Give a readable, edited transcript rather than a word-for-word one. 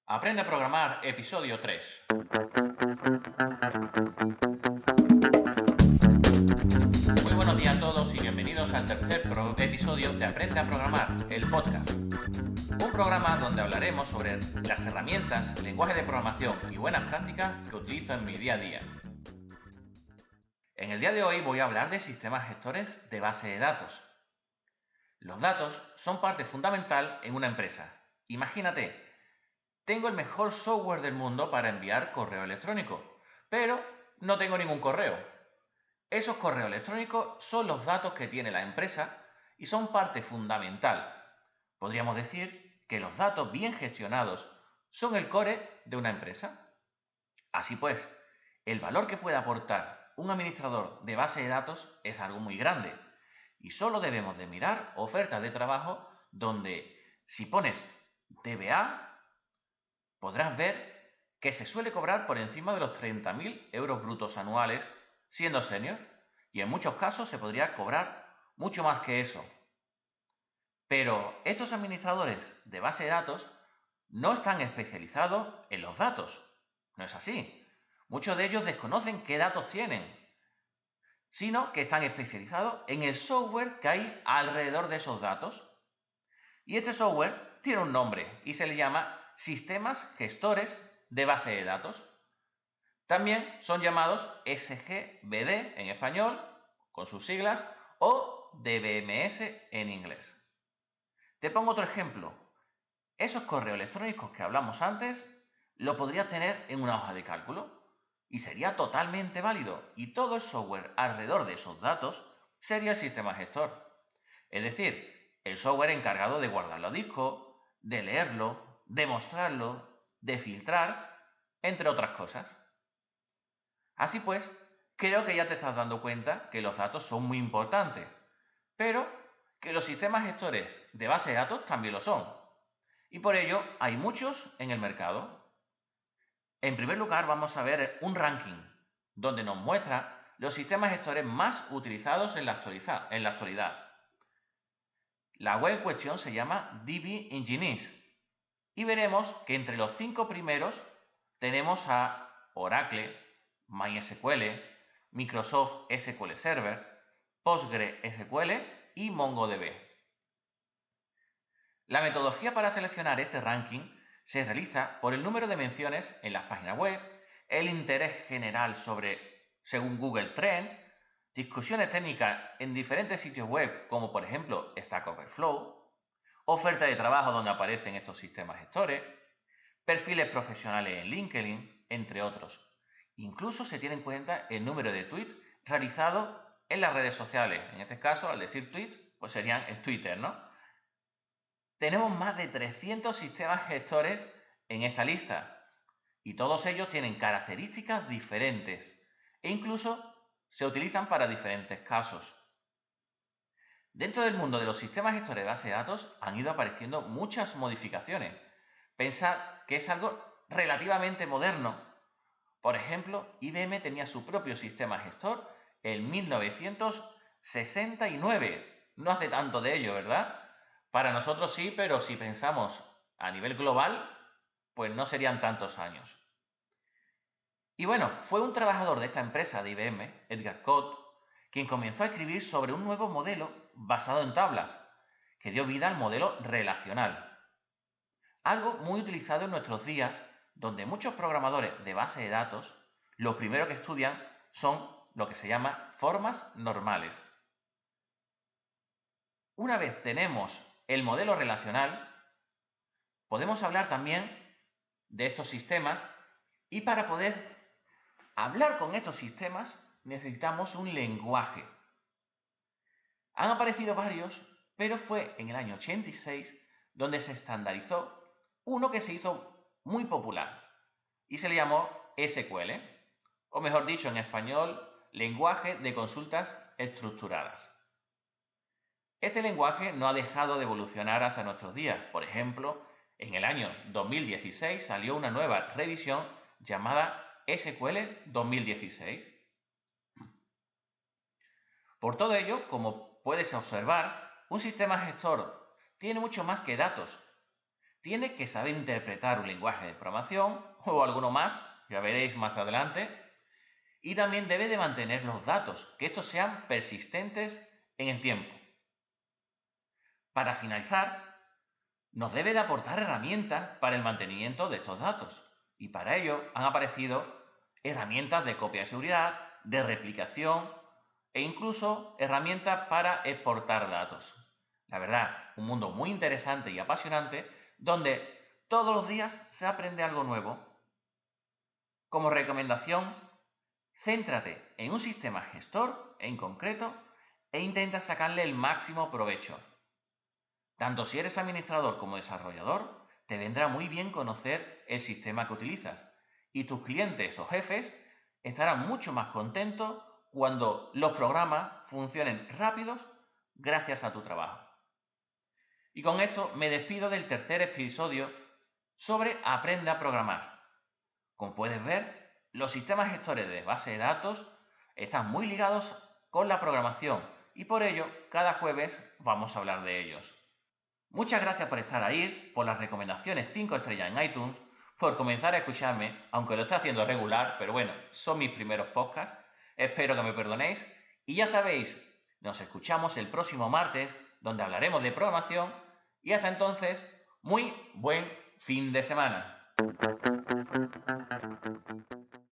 Aprende a programar, episodio 3. Muy buenos días a todos y bienvenidos al tercer episodio de Aprende a programar, el podcast. Un programa donde hablaremos sobre las herramientas, lenguaje de programación y buenas prácticas que utilizo en mi día a día. En el día de hoy voy a hablar de sistemas gestores de base de datos. Los datos son parte fundamental en una empresa. Imagínate, tengo el mejor software del mundo para enviar correo electrónico, pero no tengo ningún correo. Esos correos electrónicos son los datos que tiene la empresa y son parte fundamental. Podríamos decir que los datos bien gestionados son el core de una empresa. Así pues, el valor que puede aportar un administrador de base de datos es algo muy grande y solo debemos de mirar ofertas de trabajo donde si pones DBA podrás ver que se suele cobrar por encima de los 30.000 euros brutos anuales siendo senior y en muchos casos se podría cobrar mucho más que eso. Pero estos administradores de base de datos no están especializados en los datos. No es así. Muchos de ellos desconocen qué datos tienen, sino que están especializados en el software que hay alrededor de esos datos. Y este software tiene un nombre y se le llama sistemas gestores de base de datos. También son llamados SGBD en español, con sus siglas, o DBMS en inglés. Te pongo otro ejemplo. Esos correos electrónicos que hablamos antes, lo podrías tener en una hoja de cálculo y sería totalmente válido y todo el software alrededor de esos datos sería el sistema gestor. Es decir, el software encargado de guardarlo a disco, de leerlo, de mostrarlo, de filtrar, entre otras cosas. Así pues, creo que ya te estás dando cuenta que los datos son muy importantes, pero que los sistemas gestores de base de datos también lo son. Y por ello hay muchos en el mercado. En primer lugar vamos a ver un ranking donde nos muestra los sistemas gestores más utilizados en la actualidad. La web en cuestión se llama DB Engineers y veremos que entre los 5 primeros tenemos a Oracle, MySQL, Microsoft SQL Server, PostgreSQL y MongoDB. La metodología para seleccionar este ranking se realiza por el número de menciones en las páginas web, el interés general según Google Trends, discusiones técnicas en diferentes sitios web como por ejemplo Stack Overflow, oferta de trabajo donde aparecen estos sistemas gestores, perfiles profesionales en LinkedIn, entre otros. Incluso se tiene en cuenta el número de tweets realizados en las redes sociales. En este caso, al decir tweets, pues serían en Twitter, ¿no? Tenemos más de 300 sistemas gestores en esta lista y todos ellos tienen características diferentes e incluso se utilizan para diferentes casos. Dentro del mundo de los sistemas gestores de base de datos han ido apareciendo muchas modificaciones. Pensad que es algo relativamente moderno. Por ejemplo, IBM tenía su propio sistema gestor en 1969. No hace tanto de ello, ¿verdad? Para nosotros sí, pero si pensamos a nivel global, pues no serían tantos años. Y bueno, fue un trabajador de esta empresa de IBM, Edgar Code, quien comenzó a escribir sobre un nuevo modelo basado en tablas, que dio vida al modelo relacional. Algo muy utilizado en nuestros días, donde muchos programadores de base de datos, lo primero que estudian son lo que se llama formas normales. Una vez tenemos el modelo relacional, podemos hablar también de estos sistemas y para poder hablar con estos sistemas necesitamos un lenguaje. Han aparecido varios, pero fue en el año 86 donde se estandarizó uno que se hizo muy popular y se le llamó SQL, o mejor dicho en español, lenguaje de consultas estructuradas. Este lenguaje no ha dejado de evolucionar hasta nuestros días. Por ejemplo, en el año 2016 salió una nueva revisión llamada SQL 2016. Por todo ello, como puedes observar, un sistema gestor tiene mucho más que datos. tiene que saber interpretar un lenguaje de programación o alguno más, ya veréis más adelante, y también debe de mantener los datos, que estos sean persistentes en el tiempo. Para finalizar, nos debe de aportar herramientas para el mantenimiento de estos datos, y para ello han aparecido herramientas de copia de seguridad, de replicación e incluso herramientas para exportar datos. La verdad, un mundo muy interesante y apasionante donde todos los días se aprende algo nuevo. Como recomendación, céntrate en un sistema gestor en concreto e intenta sacarle el máximo provecho. Tanto si eres administrador como desarrollador, te vendrá muy bien conocer el sistema que utilizas y tus clientes o jefes estarán mucho más contentos cuando los programas funcionen rápidos gracias a tu trabajo. Y con esto me despido del tercer episodio sobre Aprende a programar. Como puedes ver, los sistemas gestores de base de datos están muy ligados con la programación y por ello cada jueves vamos a hablar de ellos. Muchas gracias por estar ahí, por las recomendaciones 5 estrellas en iTunes, por comenzar a escucharme, aunque lo esté haciendo regular, pero bueno, son mis primeros podcasts. Espero que me perdonéis. Y ya sabéis, nos escuchamos el próximo martes, donde hablaremos de programación. Y hasta entonces, muy buen fin de semana.